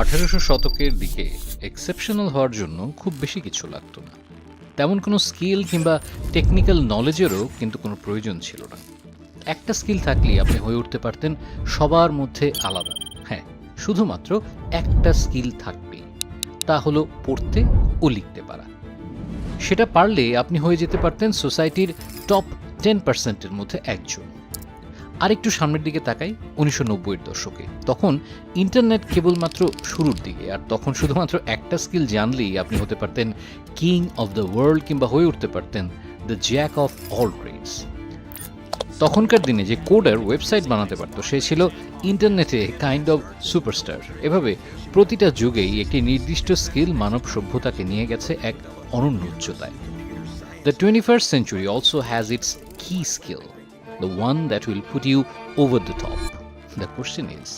1800 শতকের দিকে এক্সেপশনাল হওয়ার জন্য খুব বেশি কিছু লাগতো না। তেমন কোনো স্কিল কিংবা টেকনিক্যাল নলেজেরও কিন্তু কোনো প্রয়োজন ছিল না। একটা স্কিল থাকলেই আপনি হয়ে উঠতে পারতেন সবার মধ্যে আলাদা। হ্যাঁ, শুধুমাত্র একটা স্কিল থাকবেই, তা হলো পড়তে ও লিখতে পারা। সেটা পারলে আপনি হয়ে যেতে পারতেন সোসাইটির টপ 10%-এর মধ্যে একজন। আরেকটু সামনের দিকে তাকাই 1990-এর দশকে। তখন ইন্টারনেট কেবলমাত্র শুরুর দিকে, আর তখন শুধুমাত্র একটা স্কিল জানলেই আপনি হতে পারতেন কিং অফ দ্য ওয়ার্ল্ড, কিংবা হয়ে উঠতে পারতেন the jack of all trades. তখনকার দিনে যে কোডার ওয়েবসাইট বানাতে পারত সে ছিল ইন্টারনেটে কাইন্ড অফ সুপারস্টার। এভাবে প্রতিটা যুগেই একটি নির্দিষ্ট স্কিল মানব সভ্যতাকে নিয়ে গেছে এক অনন্য উচ্চতায়। The 21st century also has its key skill, the one that will put you over the top. The question is,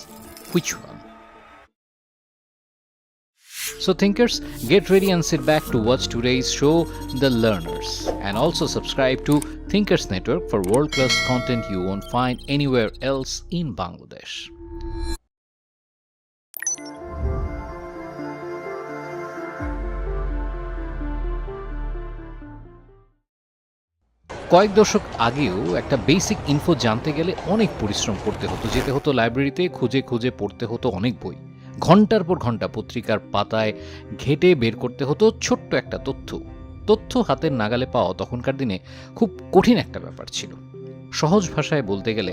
which one? So thinkers, get ready and sit back to watch today's show, The Learners. And also subscribe to Thinkers Network for world-class content you won't find anywhere else in Bangladesh. কয়েক দশক আগেও একটা basic info জানতে গেলে অনেক পরিশ্রম করতে হতো, যেতে হতো লাইব্রেরিতে, খুঁজে খুঁজে পড়তে হতো অনেক বই, ঘন্টার পর ঘন্টা পত্রিকার পাতায় ঘেটে বের করতে হতো ছোট্ট একটা তথ্য হাতের নাগালে পাওয়া তখনকার দিনে খুব কঠিন একটা ব্যাপার ছিল। সহজ ভাষায় বলতে গেলে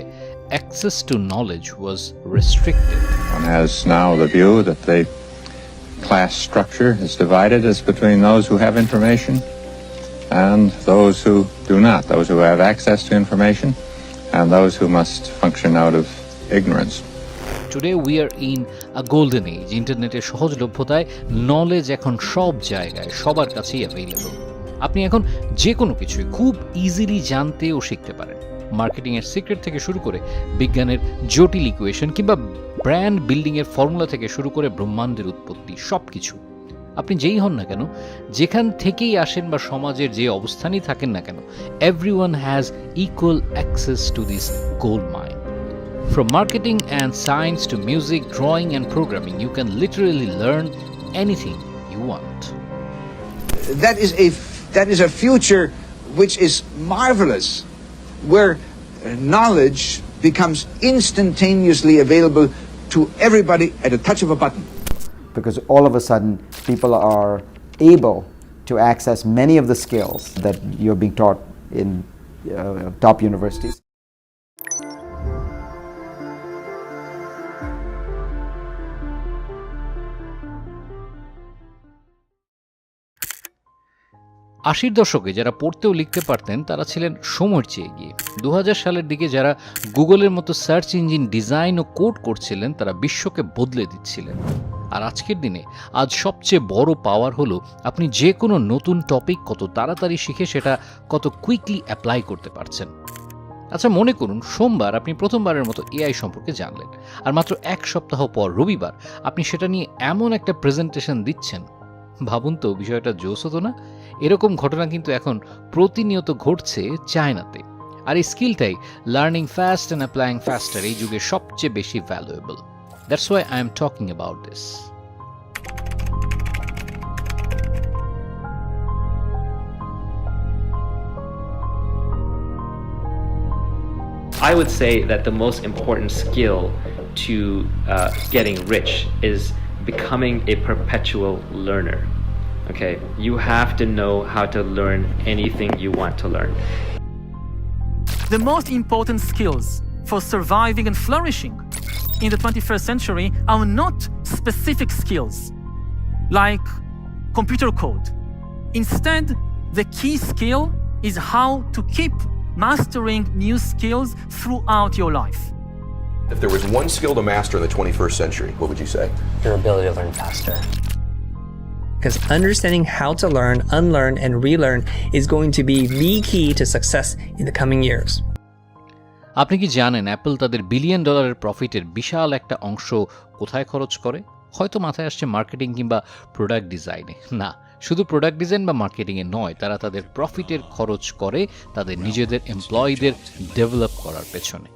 access to knowledge was restricted. One has now the view that the class structure is divided as between those who have information and those who do not, those who have access to information and those who must function out of ignorance. Today we are in a golden age. ইন্টারনেটের সহজলভ্যতায় knowledge এখন সব জায়গায় সবার কাছেই available. আপনি এখন যে কোনো কিছুই খুব ইজিলি জানতে ও শিখতে পারেন। মার্কেটিংয়ের সিক্রেট থেকে শুরু করে বিজ্ঞানের জটিল ইকুয়েশন কিংবা ব্র্যান্ড বিল্ডিংয়ের ফর্মুলা থেকে শুরু করে ব্রহ্মাণ্ডের উৎপত্তি, সব কিছু। আপনি যেই হন না কেন, যেখান থেকেই আসেন বা সমাজের যে অবস্থানই থাকেন না কেন, everyone has equal access to this gold mine. From marketing and science to music, drawing and programming, you can literally learn anything you want. That is a future which is marvelous, where knowledge becomes instantaneously available to everybody at a touch of a button. Because all of a sudden people are able to access many of the skills that you're being taught in top universities. আশির দশকে যারা পড়তেও লিখতে পারতেন তারা ছিলেন সময়ের চেয়ে এগিয়ে। 2000 সালের দিকে যারা গুগলের মতো সার্চ ইঞ্জিন ডিজাইন ও কোড করছিলেন তারা বিশ্বকে বদলে দিচ্ছিলেন। আর আজকের দিনে আজ সবচেয়ে বড় পাওয়ার হলো আপনি যে কোনো নতুন টপিক কত তাড়াতাড়ি শিখে সেটা কত কুইকলি অ্যাপ্লাই করতে পারছেন। আচ্ছা, মনে করুন সোমবার আপনি প্রথমবারের মতো এআই সম্পর্কে জানলেন, আর মাত্র এক সপ্তাহ পর রবিবার আপনি সেটা নিয়ে এমন একটা প্রেজেন্টেশন দিচ্ছেন। ভাবুন তো, বিষয়টা জোশ হতো না? এরকম ঘটনা কিন্তু এখন প্রতিনিয়ত ঘটছে চায়নাতে। আর এই স্কিলটাই learning fast and applying faster এই যুগে সবচেয়ে বেশি valuable. That's why I am talking about this. I would say that the most important skill to getting rich is becoming a perpetual learner. Okay, you have to know how to learn anything you want to learn. The most important skills for surviving and flourishing in the 21st century are not specific skills like computer code. Instead, the key skill is how to keep mastering new skills throughout your life. If there was one skill to master in the 21st century, what would you say? Your ability to learn faster. Because understanding how to learn, unlearn, and relearn is going to be the key to success in the coming years. আপনি কি জানেন Apple তাদের $1 billion প্রফিটের বিশাল একটা অংশ কোথায় খরচ করে? হয়তো মাথায় আসছে মার্কেটিং কিংবা প্রোডাক্ট ডিজাইনে। না, শুধু প্রোডাক্ট ডিজাইন বা মার্কেটিংয়ে নয়, তারা তাদের প্রফিটের খরচ করে তাদের নিজেদের এমপ্লয়ীদের ডেভেলপ করার পেছনে।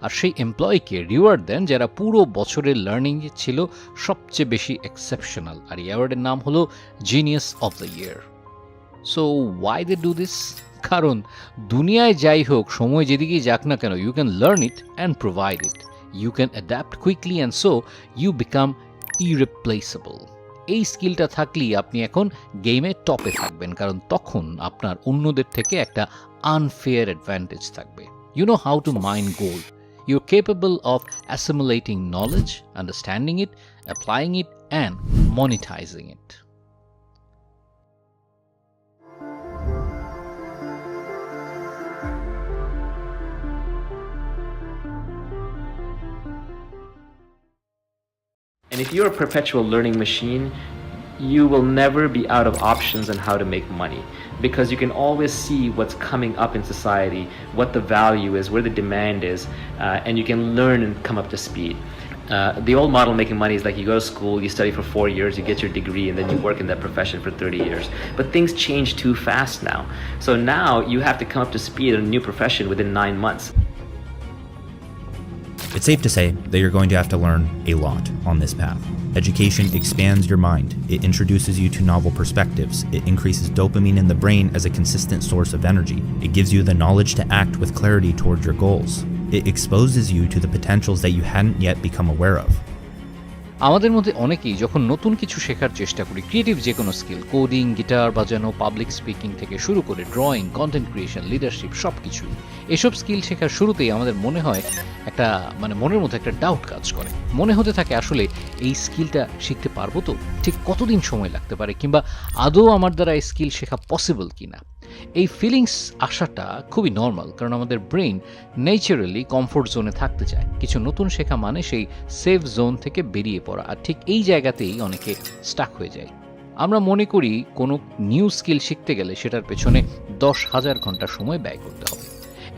আর সেই এমপ্লয়িকে রিওয়ার্ড দেন যারা পুরো বছরের লার্নিংয়ে ছিল সবচেয়ে বেশি এক্সেপশনাল, আর এই অ্যাওয়ার্ডের নাম হলো genius of the year. So why they do this? কারণ দুনিয়ায় যাই হোক, সময় যেদিকেই যাক না কেন, you can learn it and provide it, you can adapt quickly and so you become irreplaceable. এই স্কিলটা থাকলেই আপনি এখন গেমে টপে থাকবেন, কারণ তখন আপনার অন্যদের থেকে একটা আনফেয়ার অ্যাডভান্টেজ থাকবে। You know how to mine gold, you are capable of assimilating knowledge, understanding it, applying it and monetizing it. And if you're a perpetual learning machine, you will never be out of options on how to make money, because you can always see what's coming up in society, what the value is, where the demand is, and you can learn and come up to speed. The old model of making money is like you go to school, you study for 4 years, you get your degree, and then you work in that profession for 30 years. But things change too fast now. So now you have to come up to speed in a new profession within 9 months. It's safe to say that you're going to have to learn a lot on this path. Education expands your mind. It introduces you to novel perspectives. It increases dopamine in the brain as a consistent source of energy. It gives you the knowledge to act with clarity toward your goals. It exposes you to the potentials that you hadn't yet become aware of. আমাদের মধ্যে অনেকেই যখন নতুন কিছু শেখার চেষ্টা করি, creative যে কোনো স্কিল, কোডিং, গিটার বাজানো, পাবলিক স্পিকিং থেকে শুরু করে ড্রয়িং, কন্টেন্ট ক্রিয়েশন, লিডারশিপ, সব কিছুই, এসব স্কিল শেখার শুরুতেই আমাদের মনে হয় একটা মনের মধ্যে একটা ডাউট কাজ করে। মনে হতে থাকে আসলে এই স্কিলটা শিখতে পারবো তো, ঠিক কতদিন সময় লাগতে পারে, কিংবা আদৌ আমার দ্বারা এই স্কিল শেখা পসিবল কিনা। এই ফিলিংস আসাটা খুবই নর্মাল, কারণ আমাদের ব্রেন নেচারালি কমফোর্ট জোনে থাকতে চায়। কিছু নতুন শেখা মানে সেই সেফ জোন থেকে বেরিয়ে পড়া, আর ঠিক এই জায়গাতেই অনেকে স্টাক হয়ে যায়। আমরা মনে করি কোনো নিউ স্কিল শিখতে গেলে সেটার পেছনে 10,000 ঘন্টা সময় ব্যয় করতে হবে।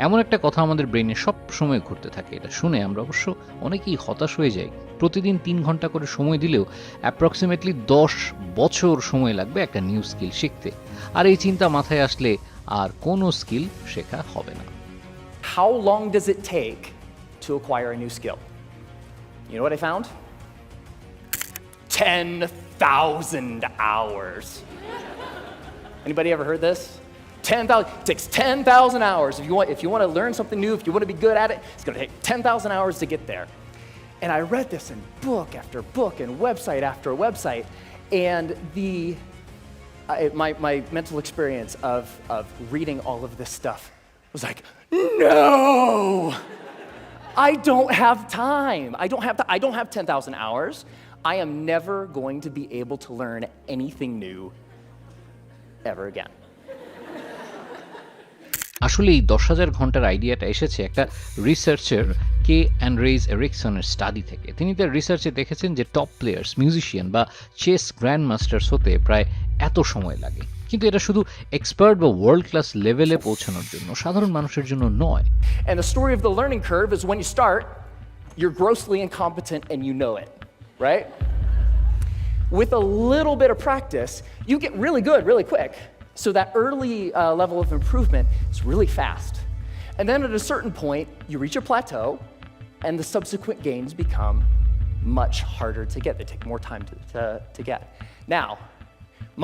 এমন একটা কথা আমাদের ব্রেনে সব সময় ঘুরতে থাকে। এটা শুনে আমরা অবশ্য অনেকেই হতাশ হয়ে যাই। প্রতিদিন 3 ঘন্টা করে সময় দিলেও অ্যাপ্রক্সিমেটলি 10 বছর সময় লাগবে একটা নিউ স্কিল শিখতে। আর এই চিন্তা মাথায় আসলে আর কোনো স্কিল শেখা হবে না। How long does it take to acquire a new skill? You know what I found? 10,000 hours. Anybody ever heard this? 10,000. It takes 10,000 hours. If you want to learn something new, if you want to be good at it, it's going to take 10,000 hours to get there. And I read this in book after book and website after website, and my mental experience of reading all of this stuff was like, no, I don't have time. I don't have 10,000 hours. I am never going to be able to learn anything new ever again. আসলে এই 10,000 ঘন্টার আইডিয়াটা এসেছে একটা researcher কে Andrés এরিকসনের study থেকে। তিনি তার রিসার্চে দেখেছেন যে টপ প্লেয়ার্স, মিউজিশিয়ান বা চেস গ্র্যান্ড মাস্টার্স হতে প্রায় এত সময় লাগে, কিন্তু এটা শুধু এক্সপার্ট বা ওয়ার্ল্ড ক্লাস লেভেলে পৌঁছানোর জন্য, সাধারণ মানুষের জন্য নয়। And the story of the learning curve is when you start, you're grossly incompetent and you know it, right? With a little bit of practice, you get really good really quick. So that early level of improvement is really fast. And then at a certain point, you reach a plateau, and the subsequent gains become much harder to get. They take more time to get. Now,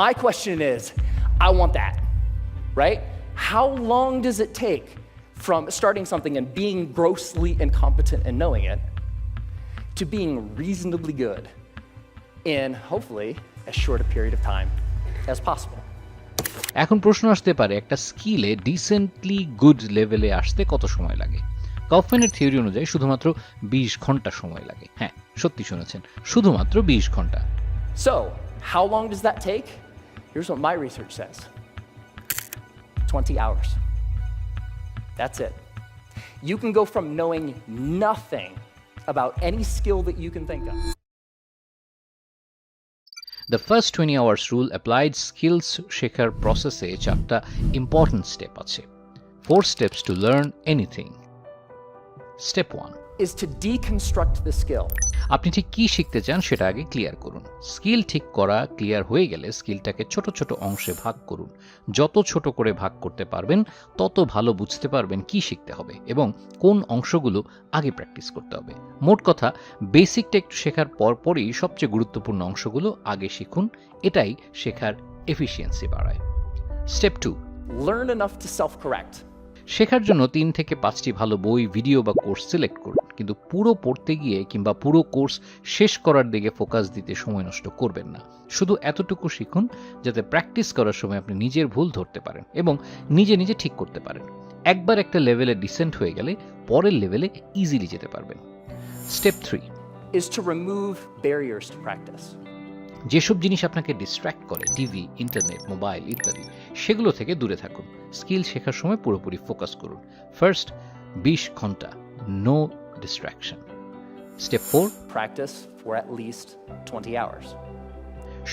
my question is, I want that, right? How long does it take from starting something and being grossly incompetent and knowing it to being reasonably good in, hopefully, as short a period of time as possible? এখন প্রশ্ন আসতে পারে, একটা স্কিলে decently good লেভেলে আসতে কত সময় লাগে? কাউফম্যানের থিওরি অনুযায়ী শুধুমাত্র 20 ঘন্টা সময় লাগে। হ্যাঁ, সত্যি শুনেছেন, শুধুমাত্র 20 ঘন্টা। So, how long does that take? Here's what my research says. 20 hours. That's it. You can go from knowing nothing about any skill that you can think of. The first 20 hours rule applied skills শেখার প্রসেসে 4টা important step আছে। 4 steps to learn anything. Step 1. is to deconstruct the skill. আপনি ঠিক কি শিখতে চান সেটা আগে ক্লিয়ার করুন। স্কিল ঠিক করা ক্লিয়ার হয়ে গেলে স্কিলটাকে ছোট ছোট অংশে ভাগ করুন। যত ছোট করে ভাগ করতে পারবেন তত ভালো বুঝতে পারবেন কি শিখতে হবে এবং কোন অংশগুলো আগে প্র্যাকটিস করতে হবে। মোট কথা, বেসিকটা একটু শেখার পরপরই সবচেয়ে গুরুত্বপূর্ণ অংশগুলো আগে শিখুন। এটাই শেখার এফিসিয়েন্সি বাড়ায়। Step 2, Learn enough to self-correct. শেখার জন্য 3 থেকে 5টি ভালো বই, ভিডিও বা কোর্স সিলেক্ট করুন, কিন্তু পুরো পড়তে গিয়ে কিংবা পুরো কোর্স শেষ করার দিকে ফোকাস দিতে সময় নষ্ট করবেন না। শুধু এতটুকু শিখুন যাতে প্র্যাকটিস করার সময় আপনি নিজের ভুল ধরতে পারেন এবং নিজে নিজে ঠিক করতে পারেন। একবার একটা লেভেলে ডিসেন্ট হয়ে গেলে পরের লেভেলে ইজিলি যেতে পারবেন। Step 3, is to remove barriers to practice. যেসব জিনিস আপনাকে ডিস্ট্র্যাক্ট করে, টিভি, ইন্টারনেট, মোবাইল ইত্যাদি, সেগুলো থেকে দূরে থাকুন। স্কিল শেখার সময় পুরোপুরি ফোকাস করুন। ফার্স্ট 20 ঘন্টা, no distraction. Step 4, Practice for at least 20 hours.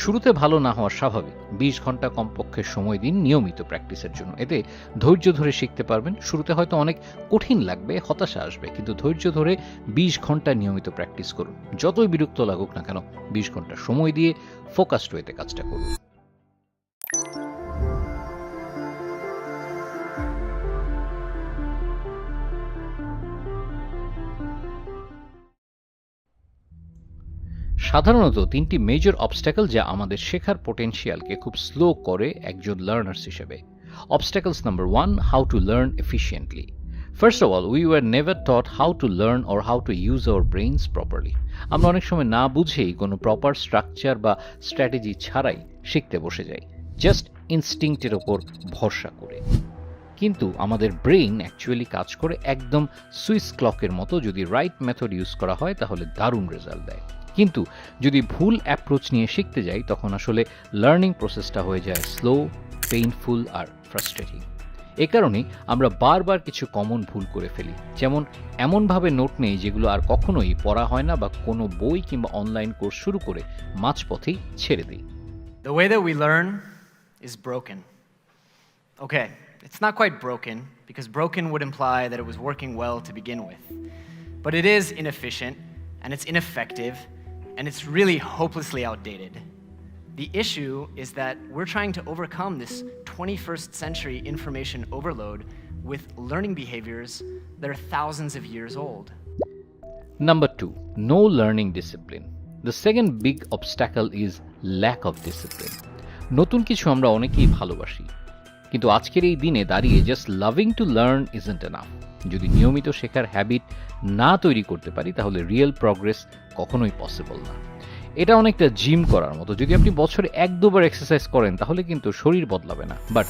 শুরুতে ভালো না হওয়া স্বাভাবিক। 20 ঘন্টা কমপক্ষে সময় দিন নিয়মিত প্র্যাকটিসের জন্য। এতে ধৈর্য ধরে শিখতে পারবেন। শুরুতে হয়তো অনেক কঠিন লাগবে, হতাশা আসবে, কিন্তু ধৈর্য ধরে 20 ঘন্টা নিয়মিত প্র্যাকটিস করুন। যতই বিরক্ত লাগুক না কেন, 20 ঘন্টা সময় দিয়ে ফোকাসড ওয়েতে কাজটা করুন। সাধারণত 3টি মেজর অবস্ট্যাকল যা আমাদের শেখার পোটেনশিয়ালকে খুব স্লো করে একজন লার্নার্স হিসেবে। Obstacles number 1, how to learn efficiently. First of all, we were never taught how to learn or how to use our brains properly. আমরা অনেক সময় না বুঝেই কোনো প্রপার স্ট্রাকচার বা স্ট্র্যাটেজি ছাড়াই শিখতে বসে যাই, জাস্ট ইনস্টিংক্টের ওপর ভরসা করে। কিন্তু আমাদের ব্রেইন অ্যাকচুয়ালি কাজ করে একদম সুইস ক্লকের মতো। যদি রাইট মেথড ইউজ করা হয় তাহলে দারুণ রেজাল্ট দেয়, কিন্তু যদি ভুল অ্যাপ্রোচ নিয়ে শিখতে যাই তখন আসলে লার্নিং প্রসেসটা হয়ে যায় স্লো, পেইনফুল আর ফ্রাস্ট্রেটিং। এ কারণেই আমরা বারবার কিছু কমন ভুল করে ফেলি, যেমন এমনভাবে নোট নেই যেগুলো আর কখনোই পড়া হয় না, বা কোনো বই কিংবা অনলাইন কোর্স শুরু করে মাঝপথেই ছেড়ে দিই। The way that we learn is broken. Okay, it's not quite broken, because broken would imply that it was working well to begin with. But it is inefficient, and it's ineffective, and it's really hopelessly outdated. The issue is that we're trying to overcome this 21st century information overload with learning behaviors that are thousands of years old. Number 2, no learning discipline. The second big obstacle is lack of discipline. নতুন কিছু আমরা অনেকেই ভালোবাসি, কিন্তু আজকের এই দিনে দাঁড়িয়ে just loving to learn isn't enough. যদি নিয়মিত শেখার হ্যাবিট না তৈরি করতে পারি তাহলে রিয়েল প্রগ্রেস কখনোই পসিবল না। এটা অনেকটা জিম করার মতো। যদি আপনি বছরে 1-2 বার এক্সারসাইজ করেন তাহলে কিন্তু শরীর বদলাবে না, বাট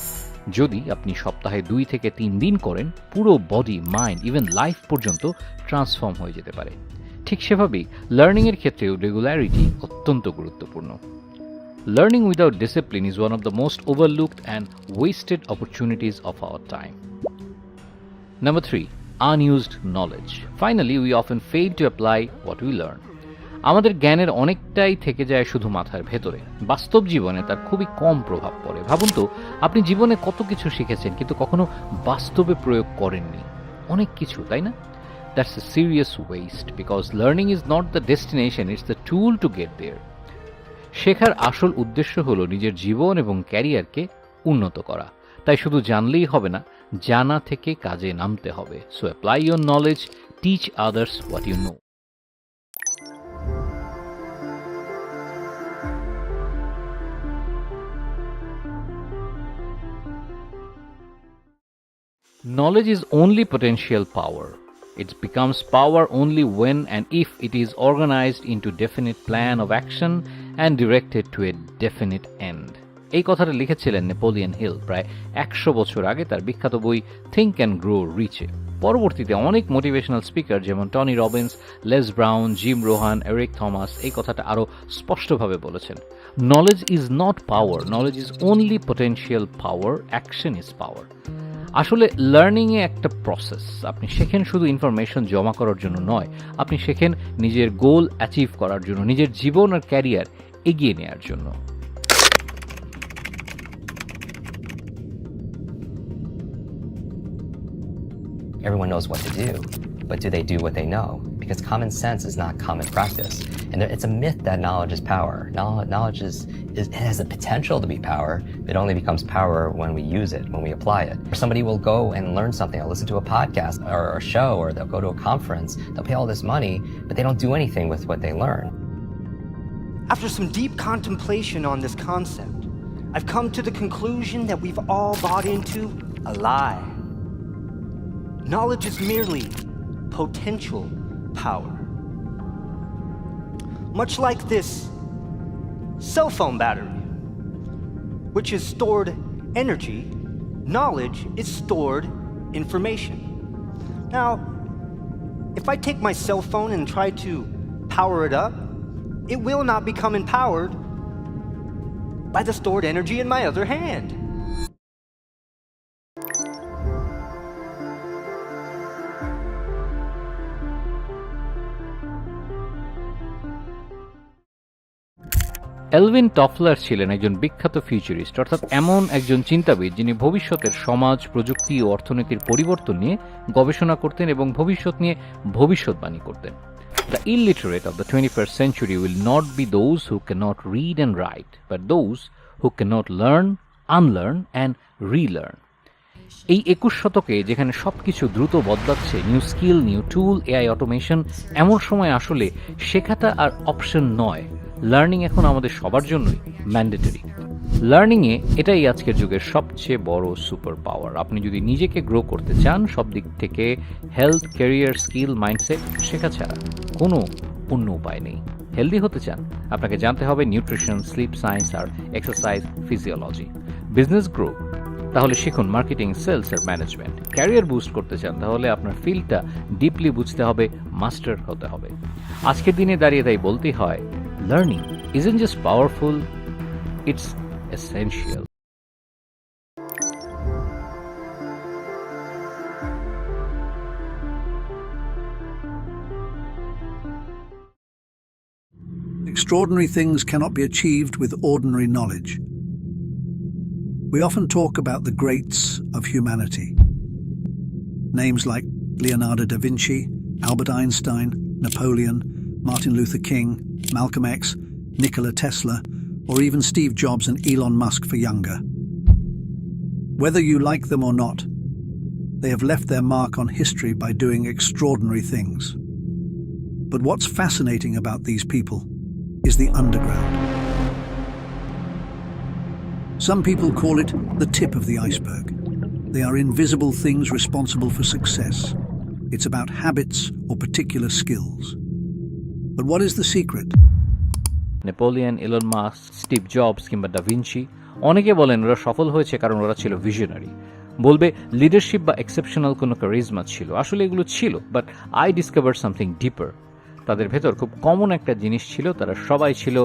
যদি আপনি সপ্তাহে 2 থেকে 3 দিন করেন, পুরো বডি, মাইন্ড, ইভেন লাইফ পর্যন্ত ট্রান্সফর্ম হয়ে যেতে পারে। ঠিক সেভাবেই লার্নিংয়ের ক্ষেত্রেও রেগুলারিটি অত্যন্ত গুরুত্বপূর্ণ। Learning without discipline is one of the most overlooked and wasted opportunities of our time. Number 3, unused knowledge. Finally, we often fail to apply what we learn. আমাদের জ্ঞানের অনেকটাই থেকে যায় শুধু মাথার ভেতরে। বাস্তব জীবনে তার খুবই কম প্রভাব পড়ে। ভাবুন তো, আপনি জীবনে কত কিছু শিখেছেন কিন্তু কখনো বাস্তবে প্রয়োগ করেননি। অনেক কিছু, তাই না? That's a serious waste, because learning is not the destination, it's the tool to get there. শেখার আসল উদ্দেশ্য হলো নিজের জীবন এবং ক্যারিয়ারকে উন্নত করা। তাই শুধু জানলেই হবে না, জানা থেকে কাজে নামতে হবে। So apply your knowledge, teach others what you know. Knowledge is only potential power. It becomes power only when and if it is organized into definite plan of action and directed to a definite end. এই কথাটা লিখেছিলেন Napoleon hill প্রায় 100 বছর আগে তার বিখ্যাত বই think and grow রিচে। পরবর্তীতে অনেক মোটিভেশনাল স্পিকার যেমন Tony Robbins, less brown, gym Rohan, Eric Thomas এই কথাটা আরও স্পষ্টভাবে বলেছেন। Knowledge is not power, knowledge is only potential power, action is power. আসলে লার্নিংয়ে একটা প্রসেস। আপনি শেখেন শুধু ইনফরমেশন জমা করার জন্য নয়, আপনি শেখেন নিজের গোল অ্যাচিভ করার জন্য, নিজের জীবন আর ক্যারিয়ার এগিয়ে নেওয়ার জন্য। Everyone knows what to do, but do they do what they know? Because common sense is not common practice. And it's a myth that knowledge is power. Knowledge it has the potential to be power, but it only becomes power when we use it, when we apply it. Or somebody will go and learn something, or listen to a podcast or a show, or they'll go to a conference, they'll pay all this money, but they don't do anything with what they learn. After some deep contemplation on this concept, I've come to the conclusion that we've all bought into a lie. Knowledge is merely potential power. Much like this cell phone battery, which is stored energy, knowledge is stored information. Now, if I take my cell phone and try to power it up, it will not become empowered by the stored energy in my other hand. Alvin Toffler ছিলেন একজন বিখ্যাত futurist, অর্থাৎ এমন একজন চিন্তাবিদ যিনি ভবিষ্যতের সমাজ, প্রযুক্তি ও অর্থনীতির পরিবর্তন নিয়ে গবেষণা করতেন এবং ভবিষ্যৎ নিয়ে ভবিষ্যৎবাণী করতেন। The illiterate of the 21st century will not be those who cannot read and write, but those who cannot learn, unlearn and relearn. এই 21 শতকে যেখানে সবকিছু দ্রুত বদলাচ্ছে, নিউ স্কিল, নিউ টুল, এআই অটোমেশন, এমন সময় আসলে শেখাটা আর অপশন নয়, লার্নিং এখন আমাদের সবার জন্যই ম্যান্ডেটরি। লার্নিংয়ে এটাই আজকের যুগের সবচেয়ে বড় সুপার পাওয়ার। আপনি যদি নিজেকে গ্রো করতে চান সব দিক থেকে, হেলথ, ক্যারিয়ার, স্কিল, মাইন্ডসেট, শেখা ছাড়া কোনো অন্য উপায় নেই। হেলদি হতে চান, আপনাকে জানতে হবে নিউট্রিশন, স্লিপ সায়েন্স আর এক্সারসাইজ ফিজিওলজি। বিজনেস গ্রো, তাহলে শিখুন মার্কেটিং, সেলস আর ম্যানেজমেন্ট। ক্যারিয়ার বুস্ট করতে চান, তাহলে আপনার ফিল্ডটা ডিপলি বুঝতে হবে, মাস্টার হতে হবে। আজকের দিনে দাঁড়িয়ে তাই বলতেই হয়, learning isn't just powerful, it's essential. Extraordinary things cannot be achieved with ordinary knowledge. We often talk about the greats of humanity. Names like Leonardo da Vinci, Albert Einstein, Napoleon, Martin Luther King, Malcolm X, Nikola Tesla, or even Steve Jobs and Elon Musk for younger. Whether you like them or not, they have left their mark on history by doing extraordinary things. But what's fascinating about these people is the underground. Some people call it the tip of the iceberg. They are invisible things responsible for success. It's about habits or particular skills. But what is the secret? Napoleon, Elon Musk, Steve jobs কিংবা ডা Vinci, অনেকে বলেন ওরা সফল হয়েছে কারণ ওরা ছিল ভিশনারি। বলবে লিডারশিপ বা এক্সেপশনাল কোনো ক্যারিজমা ছিল। আসলে এগুলো ছিল, বাট আই ডিসকভার সামথিং ডিপার। তাদের ভেতর খুব কমন একটা জিনিস ছিল, তারা সবাই ছিল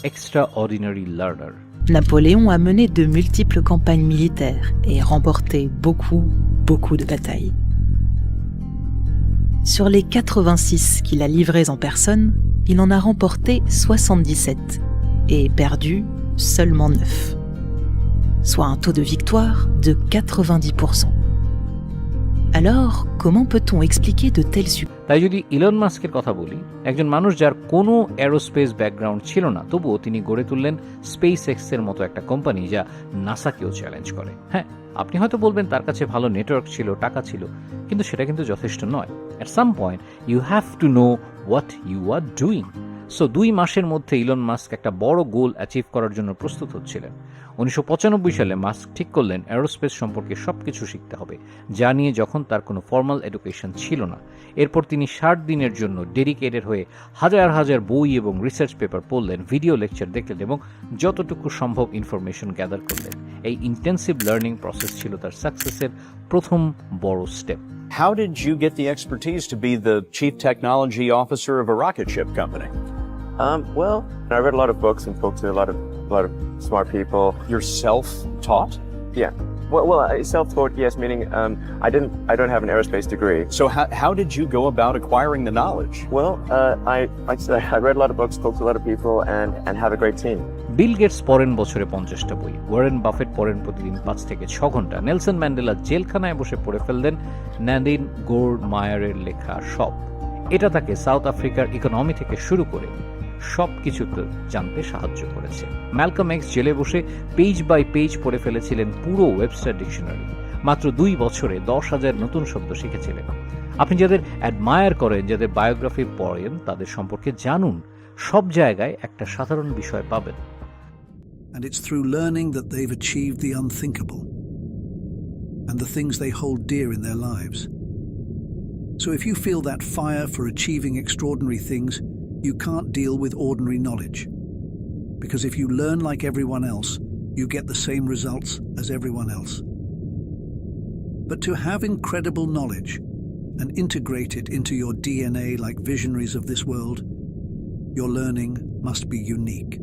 extra ordinary learner. Napoléon a mené de multiples campagnes militaires et remporté beaucoup de batailles. Sur les 86 qu'il a livrées en personne, il en a remporté 77 et perdu seulement 9, soit un taux de victoire de 90%. Alors, comment peut-on expliquer de tels succès? তাই যদি Elon মাস্কের কথা বলি, একজন মানুষ যার কোনো aerospace background ছিল না, তবুও তিনি গড়ে তুললেন স্পেস এক্সের মতো একটা কোম্পানি যা নাসাকেও চ্যালেঞ্জ করে। হ্যাঁ, আপনি হয়তো বলবেন তার কাছে ভালো নেটওয়ার্ক ছিল, টাকা ছিল, কিন্তু সেটা কিন্তু যথেষ্ট নয়। At some point, you have to know what you are doing. So 2 মাসের মধ্যে ইলন মাস্ক একটা বড় গোল অ্যাচিভ করার জন্য প্রস্তুত হচ্ছিলেন। 1995 সালে মাস্ক ঠিক করলেন অ্যারোস্পেস সম্পর্কে সবকিছু শিখতে হবে, যা নিয়ে যখন তার কোনো ফর্মাল এডুকেশন ছিল না। এরপর তিনি 60 দিনের জন্য ডেডিকেটেড হয়ে হাজার হাজার বই এবং রিসার্চ পেপার পড়লেন, ভিডিও লেকচার দেখলেন এবং যতটুকু সম্ভব ইনফরমেশন গ্যাদার করলেন। এই ইন্টেন্সিভ লার্নিং প্রসেস ছিল তার সাকসেসের প্রথম বড় step. How did you get the expertise to be the chief technology officer of a rocket ship company? Well, I read a lot of books and spoke to a lot of smart people. You're self-taught? Yeah. Well, self-taught, yes, meaning I don't have an aerospace degree. So how did you go about acquiring the knowledge? Well, I read a lot of books, spoke to a lot of people, and have a great team. Bill Gates পড়েন বছরে 50টা বই, Warren Buffett পড়েন প্রতিদিন 5 থেকে 6 ঘন্টা, Nelson Mandela জেলখানায় বসে পড়ে ফেললেন ন্যাডিন গোল্ডমায়ারের লেখা সব। এটা তাকে সাউথ আফ্রিকার ইকোনমি থেকে শুরু করে সব কিছুতে জানতে সাহায্য করেছে। ম্যালকম এক্স জেলে বসে পেজ বাই পেজ পড়ে ফেলেছিলেন পুরো ওয়েবস্টার ডিকশনারি। মাত্র 2 বছরে 10,000 নতুন শব্দ শিখেছিলেন। আপনি যাদের অ্যাডমায়ার করেন, যাদের বায়োগ্রাফি পড়েন, তাদের সম্পর্কে জানুন। সব জায়গায় একটা সাধারণ বিষয় পাবেন। And it's through learning that they've achieved the unthinkable and the things they hold dear in their lives. So if you feel that fire for achieving extraordinary things, you can't deal with ordinary knowledge. Because if you learn like everyone else, you get the same results as everyone else. But to have incredible knowledge and integrate it into your DNA like visionaries of this world, your learning must be unique.